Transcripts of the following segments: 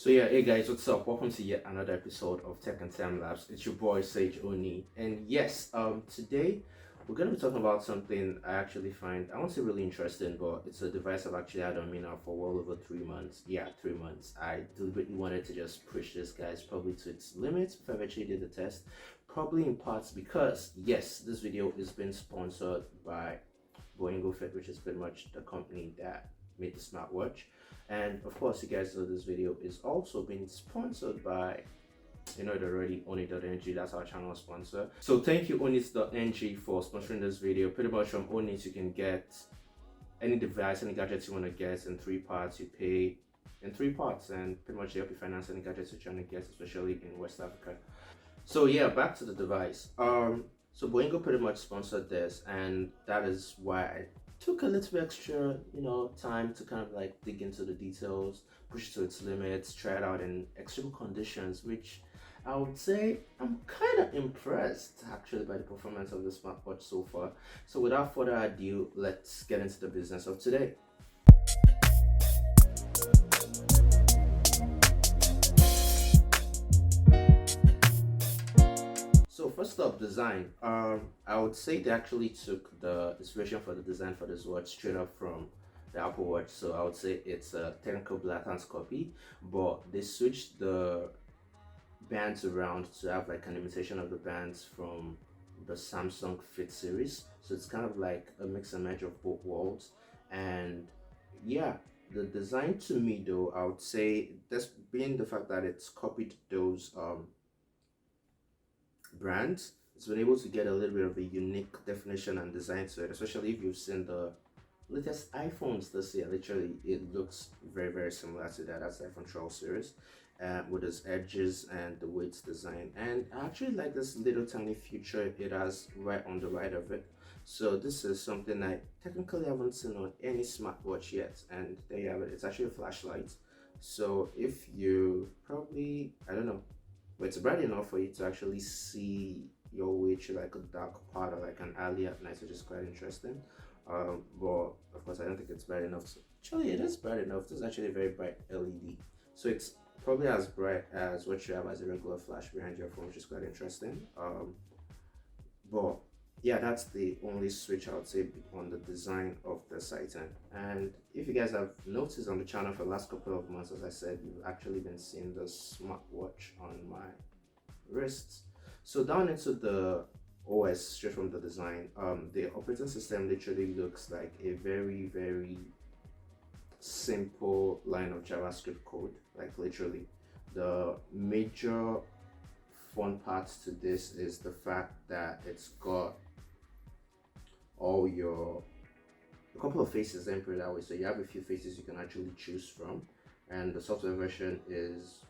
So yeah, hey guys, what's up? Welcome to yet another episode of Tech and Time Labs. It's your boy Sage Oni, and yes, today we're gonna be talking about something I actually find I won't say really interesting, but it's a device I've actually had on me now for well over 3 months. Yeah, 3 months. I deliberately wanted to just push this guys probably to its limits before I actually did the test. Probably in parts because yes, this video is being sponsored by BingoFit, which is pretty much the company that made the smartwatch. And of course, you guys know this video is also being sponsored by, you know, it already Oni.ng. That's our channel sponsor. So thank you Oni.ng for sponsoring this video. Pretty much from Oni you can get any device, any gadgets you want to get in 3 parts. You pay in 3 parts, and pretty much they help you finance any gadgets you're trying to get, especially in West Africa. So yeah, back to the device. So Boingo pretty much sponsored this, and that is why I took a little bit extra, time to kind of like dig into the details, push it to its limits, try it out in extreme conditions, which I would say I'm kind of impressed actually by the performance of the smartwatch so far. So without further ado, let's get into the business of today. So first up, design. I would say they actually took the inspiration for the design for this watch straight up from the Apple Watch. So I would say it's a technical blatant copy, but they switched the bands around to have like an imitation of the bands from the Samsung Fit series. So it's kind of like a mix and match of both worlds. And yeah, the design to me though, I would say that's being the fact that it's copied those brands, it's been able to get a little bit of a unique definition and design to it, especially if you've seen the latest iPhones this year. Literally, it looks very, very similar to that. That's the iPhone 12 series, with its edges and the way it's designed. And I actually like this little tiny feature it has right on the right of it. So this is something I technically haven't seen on any smartwatch yet. And there you have it. It's actually a flashlight. So if you probably, I don't know, but it's bright enough for you to actually see your way through like a dark part or like an alley at night, which is quite interesting. But of course, I don't think it's bright enough. Actually, it is bright enough. This is actually a very bright LED, so it's probably as bright as what you have as a regular flash behind your phone, which is quite interesting. But yeah, that's the only switch I would say on the design of this item. And if you guys have noticed on the channel for the last couple of months, as I said, you've actually been seeing the smartwatch on my wrists. So down into the OS, straight from the design, the operating system literally looks like a very, very simple line of JavaScript code. Like literally, the major fun parts to this is the fact that it's got all your a couple of faces, let me put it that way. So you have a few faces you can actually choose from, and the software version is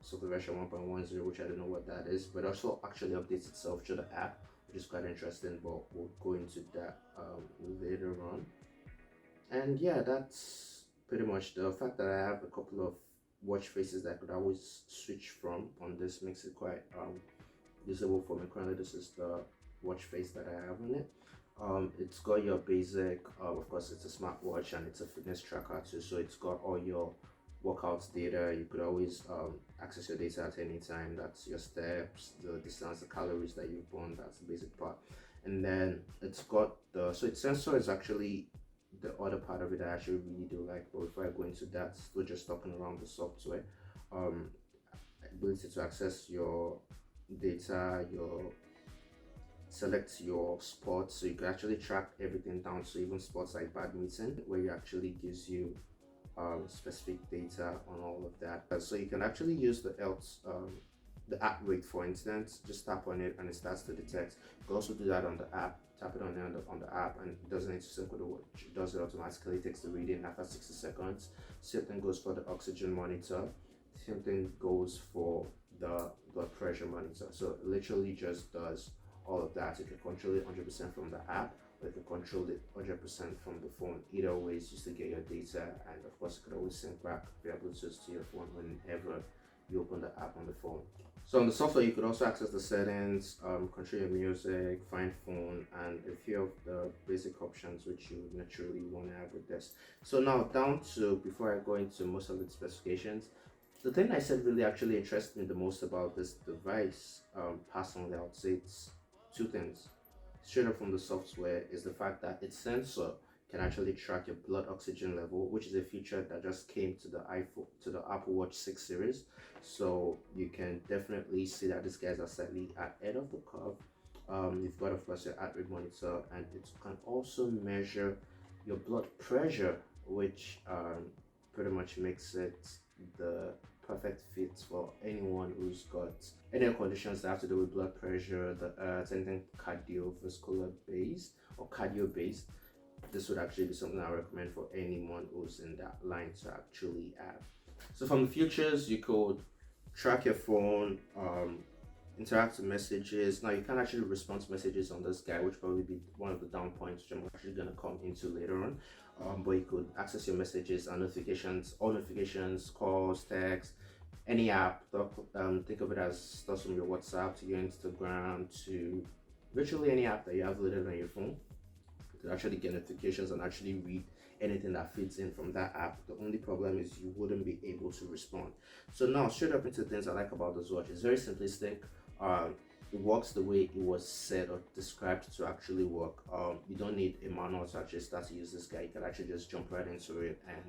software version 1.10, which I don't know what that is, but also actually updates itself through the app, which is quite interesting, but we'll go into that later on. And yeah, that's pretty much the fact that I have a couple of watch faces that I could always switch from on this makes it quite usable for me. Currently this is the watch face that I have on it. It's got your basic, of course it's a smartwatch and it's a fitness tracker too, so it's got all your workouts data. You could always access your data at any time. That's your steps, the distance, the calories that you've burned. That's the basic part. And then it's got the, so its sensor is actually the other part of it I actually really do like. But before I go into that, still just talking around the software, ability to access your data, your select your sports, so you can actually track everything down, so even sports like badminton, where it actually gives you specific data on all of that. So you can actually use the health, the app rate, for instance. Just tap on it and it starts to detect. You can also do that on the app. Tap it on the app and it doesn't need to sync with the watch. It does it automatically. It takes the reading after 60 seconds. Same thing goes for the oxygen monitor. Same thing goes for the blood pressure monitor. So it literally just does all of that. You can control it 100% from the app, or you can control it 100% from the phone. Either way, it's just to get your data, and of course you could always sync back via Bluetooth to your phone whenever you open the app on the phone. So on the software, you could also access the settings, control your music, find phone, and a few of the basic options which you naturally want to have with this. So now down to, before I go into most of the specifications, The thing I said really actually interests me the most about this device, personally, I would say it's two things. Straight up from the software is the fact that its sensor can actually track your blood oxygen level, which is a feature that just came to the Apple Watch 6 series. So you can definitely see that these guys are slightly ahead of the curve. You've got, of course, your heart rate monitor, and it can also measure your blood pressure, which pretty much makes it the perfect fit for anyone who's got any conditions that have to do with blood pressure, anything cardiovascular based or cardio based. This would actually be something I recommend for anyone who's in that line to actually have. So from the futures, you could track your phone, interact with messages. Now you can actually respond to messages on this guy, which probably be one of the down points, which I'm actually gonna come into later on. But you could access your messages and notifications, all notifications, calls, texts, any app. Think of it as stuff from your WhatsApp to your Instagram to virtually any app that you have loaded on your phone. To actually get notifications and actually read anything that feeds in from that app. The only problem is you wouldn't be able to respond. So now straight up into things I like about this watch. It's very simplistic. It works the way it was said or described to actually work. You don't need a manual to actually start to use this guy. You can actually just jump right into it and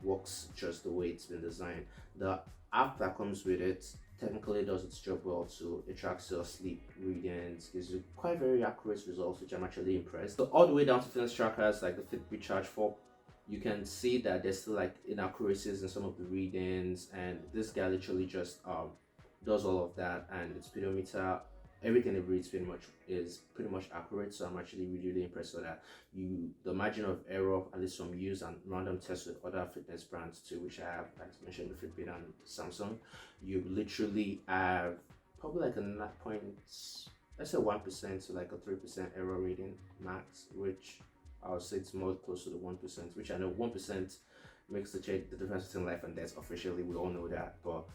works just the way it's been designed. The app that comes with it technically does its job well too. It tracks your sleep readings, gives you quite very accurate results, which I'm actually impressed. So all the way down to fitness trackers like the Fitbit Charge 4, you can see that there's still like inaccuracies in some of the readings, and this guy literally just does all of that, and its speedometer, everything it reads is pretty much accurate. So I'm actually really impressed with that. The margin of error, at least from use and random tests with other fitness brands too, which I have, like I mentioned, the Fitbit and Samsung, you literally have probably like a let's say 1% to like a 3% error rating max, which I would say it's more close to the 1%, which I know 1% makes the difference between life and death. Officially, we all know that, but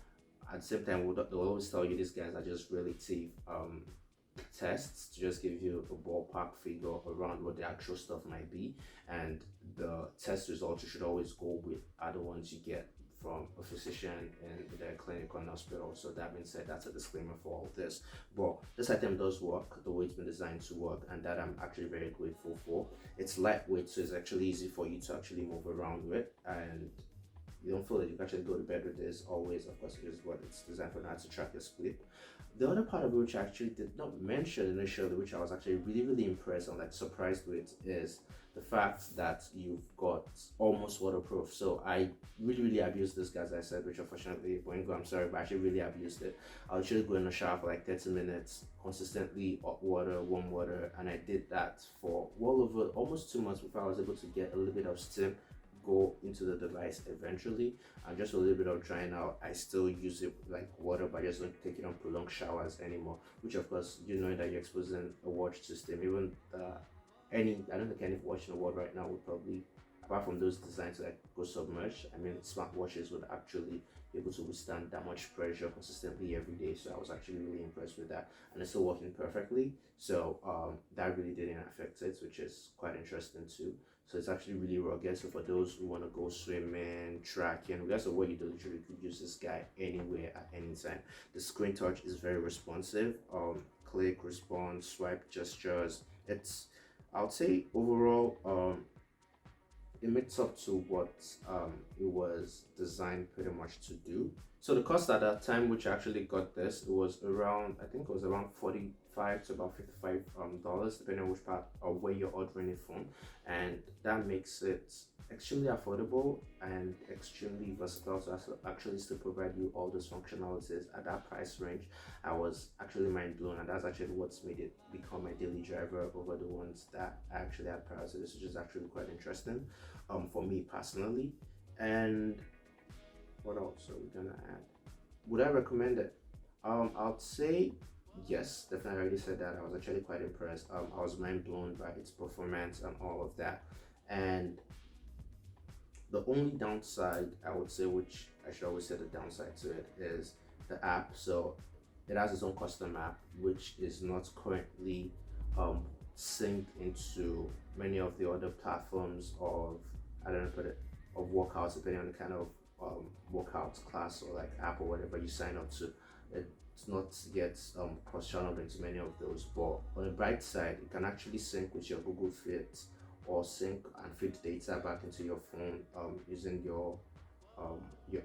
at the same time, they'll always tell you these guys are just relative tests to just give you a ballpark figure around what the actual stuff might be, and the test results you should always go with are the ones you get from a physician in their clinic or hospital. So that being said, that's a disclaimer for all of this. But this item does work the way it's been designed to work, and that I'm actually very grateful for. It's lightweight, so it's actually easy for you to actually move around with, and you don't feel that you can actually go to bed with this always. Of course, it is what it's designed for now, to track your sleep. The other part of it, which I actually did not mention initially, which I was actually really impressed and like surprised with, is the fact that you've got almost waterproof. So I really abused this, guys, I said, which unfortunately won't go. I'm sorry, but I actually really abused it. I would actually go in the shower for like 30 minutes consistently, hot water, warm water, and I did that for well over almost 2 months before I was able to get a little bit of steam go into the device eventually, and just a little bit of drying out. I still use it like water, but I just don't take it on prolonged showers anymore, which of course, you know, that you're exposing a watch to steam. Even I don't think any watch in the world right now would probably, apart from those designed to like go submerged, I mean, smart watches would actually be able to withstand that much pressure consistently every day. So I was actually really impressed with that, and it's still working perfectly. So that really didn't affect it, which is quite interesting too. So it's actually really rugged. So for those who want to go swimming, trekking, regardless of what you do, literally could use this guy anywhere at any time. The screen touch is very responsive. Click, response, swipe gestures. I would say overall, it makes up to what it was designed pretty much to do. So the cost at that time, which I actually got this, it was around, I think it was around 45 to about $55, depending on which part of where you're ordering it from, and that makes it extremely affordable and extremely versatile to actually still provide you all those functionalities at that price range. I was actually mind blown, and that's actually what's made it become my daily driver over the ones that I actually had prior to this, which is actually quite interesting for me personally. And what else are we gonna add? Would I recommend it? I'd say yes, definitely. I already said that. I was actually quite impressed. I was mind blown by its performance and all of that. And the only downside I would say, which I should always say the downside to it, is the app. So it has its own custom app, which is not currently synced into many of the other platforms of, I don't know, put it, of workouts, depending on the kind of workout class or like app or whatever you sign up to. It's not yet cross-channeled into many of those, but on the bright side, it can actually sync with your Google Fit or sync and feed data back into your phone using your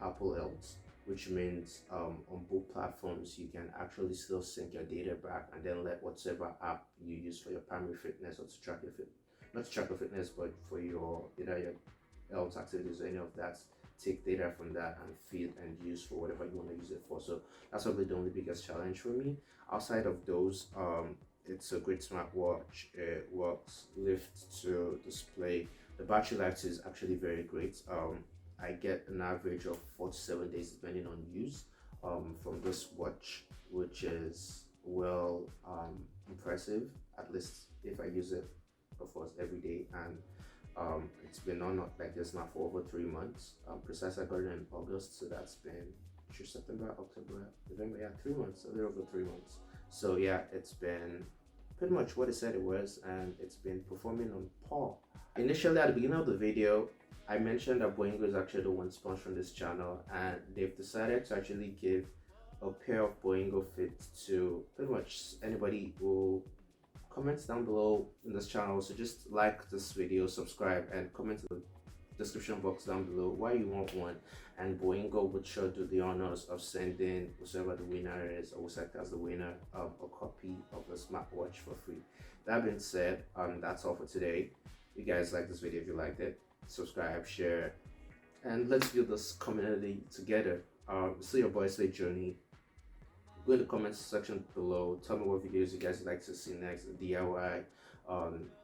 Apple Health, which means on both platforms you can actually still sync your data back and then let whatever app you use for your primary fitness or to track your fit, not to track your fitness, but for your either your health activities or any of that, take data from that and feed and use for whatever you want to use it for. So that's probably the only biggest challenge for me. Outside of those, it's a great smartwatch. It works lift to display. The battery life is actually very great. I get an average of 4 to 7 days depending on use from this watch, which is well impressive, at least if I use it of course every day. And it's been on like this now for over 3 months. Precisely I got it in August, so that's been September, October, November, yeah, 3 months, a little over 3 months. So yeah, it's been pretty much what it said it was, and it's been performing on par. Initially at the beginning of the video, I mentioned that Boingo is actually the one sponsoring this channel, and they've decided to actually give a pair of Boingo Fit to pretty much anybody who comments down below in this channel. So just like this video, subscribe, and comment in the description box down below why you want one, and Boingo would sure do the honors of sending whoever the winner is or who select as the winner a copy of the smartwatch for free. That being said, that's all for today. You guys like this video? If you liked it, subscribe, share, and let's build this community together. See your boy Slay Journey. Go in the comments section below, tell me what videos you guys would like to see next, DIY,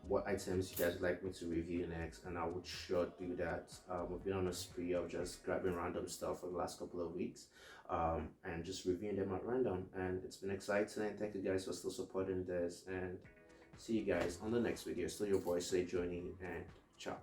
what items you guys would like me to review next, and I would sure do that. We've been on a spree of just grabbing random stuff for the last couple of weeks and just reviewing them at random, and it's been exciting. Thank you guys for still supporting this, and see you guys on the next video. Still your boy Slay Journey, and ciao.